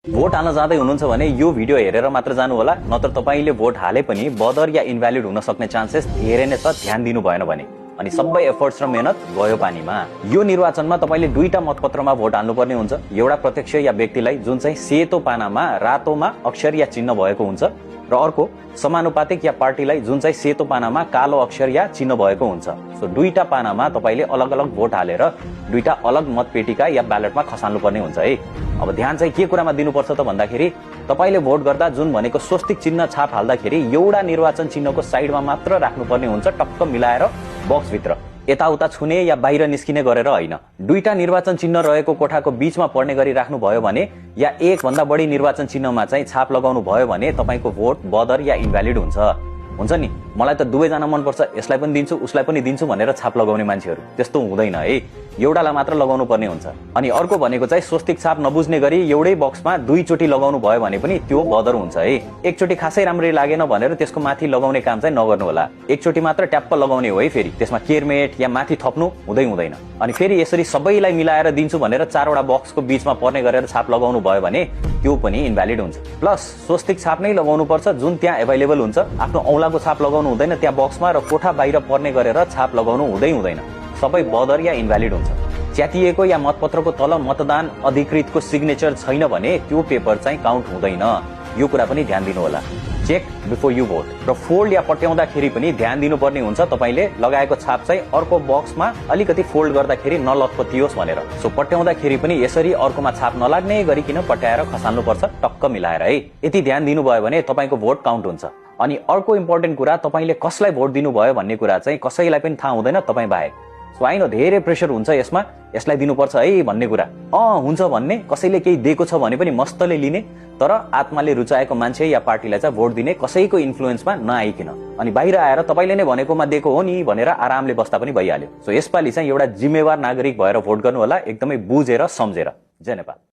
Vote हाल्न जाँदै हुनुहुन्छ भने यो भिडियो हेरेर मात्र जानु होला, नत्र तपाईले भोट हाले पनि बदर या इनभ्यालिड हुन सक्ने चान्सेस धेरै नै छ ध्यान दिनु भएन भने। अनि सबै एफर्ट्स र मेहनत गयो पानीमा। यो निर्वाचनमा तपाईले दुईटा मतपत्रमा भोट हाल्नुपर्ने हुन्छ। एउटा प्रत्यक्ष या व्यक्तिलाई जुन चाहिँ सेतो पानामा रातोमा अक्षर या चिन्ह भएको हुन्छ, र अर्को समानुपातिक या पार्टीलाई जुन चाहिँ सेतो पानामा कालो अक्षर या चिन्ह भएको हुन्छ। सो दुईटा पानामा तपाईले अलग अलग भोट हालेर दुईटा अलग मतपेटिका या ब्यालेटमा खसाल्नु पर्ने हुन्छ है। अब ध्यान चाहिँ के कुरामा दिनुपर्छ त भन्दाखेरि, तपाईले भोट गर्दा जुन भनेको स्वस्तिक चिन्ह छाप हाल्दाखेरि एउटा निर्वाचन चिन्हको साइडमा मात्र राख्नुपर्ने हुन्छ, टक्क मिलाएर बक्स भित्र। यताउता छुने या बाहिर निस्किने गरेर होइन। दुईटा निर्वाचन चिन्ह रहेको कोठाको बीचमा पर्ने गरी राख्नु भयो भने, या एक भन्दा बढी निर्वाचन चिन्हमा चाहिँ छाप लगाउनु भयो भने तपाईको भोट बदर या इनभ्यालिड हुन्छ नि। मलाई त दुवैजना मनपर्छ, यसलाई पनि दिन्छु उसलाई पनि दिन्छु भनेर छाप लगाउने मान्छेहरू त्यस्तो हुँदैन है, एउटालाई मात्र लगाउनु पर्ने हुन्छ। अनि अर्को भनेको चाहिँ स्वस्तिक छाप नबुझ्ने गरी एउटै बक्समा दुईचोटि लगाउनु भयो भने पनि त्यो बदर हुन्छ है। एकचोटि खासै राम्ररी लागेन भनेर त्यसको माथि लगाउने काम चाहिँ नगर्नु होला। एकचोटि मात्र ट्याप्प लगाउने हो है, फेरि त्यसमा केयरमेट या माथि थप्नु हुँदैन। अनि फेरि यसरी सबैलाई मिलाएर दिन्छु भनेर चारवटा बक्सको बीचमा पर्ने गरेर छाप लगाउनु भयो भने त्यो पनि इनभ्यालिड हुन्छ। प्लस स्वस्तिक छाप नै लगाउनु पर्छ जुन त्यहाँ एभाइलेबल हुन्छ। आफ्नो औँलाको छाप लगाउनु हुँदैन त्यहाँ बक्समा, र कोठा बाहिर पर्ने गरेर छाप लगाउनु हुँदैन। सबै बदर या इनभ्यालिड हुन्छ। च्यातिएको या मतपत्रको तल मतदान अधिकृतको सिग्नेचर छैन भने त्यो पेपर चाहिँ काउन्ट हुँदैन। यो कुरा पनि ध्यान दिनु होला। Check before you vote. र फोल्ड या पट्याउँदाखेरि पनि ध्यान दिनुपर्ने हुन्छ, तपाईले लगाएको छाप चाहिँ अर्को बक्समा अलिकति फोल्ड गर्दाखेरि नलटपटियोस् भनेर। सो पट्याउँदाखेरि पनि यसरी अर्कोमा छाप नलाग्ने गरिकन पट्याएर खसाल्नुपर्छ, टक्क मिलाएर है। यति ध्यान दिनुभयो भने तपाईको भोट काउन्ट हुन्छ। अनि अर्को इम्पोर्टेन्ट कुरा, तपाईले कसलाई भोट दिनुभयो भन्ने कुरा चाहिँ कसैलाई पनि थाहा हुँदैन तपाई बाहेक। सो आइन धेरै प्रेसर हुन्छ यसमा, यसलाई दिनुपर्छ है भन्ने कुरा हुन्छ भन्ने, कसैले केही दिएको छ भने पनि मस्तले लिने, तर आत्माले रुचाएको मान्छे या पार्टीलाई चाहिँ भोट दिने, कसैको इन्फ्लुएन्समा नआइकिन। अनि बाहिर आएर तपाईले नै भनेकोमा दिएको हो नि भनेर आरामले बस्दा पनि भइहाल्यो। सो यसपालि चाहिँ एउटा जिम्मेवार नागरिक भएर भोट गर्नु होला, एकदमै बुझेर सम्झेर। जय नेपाल।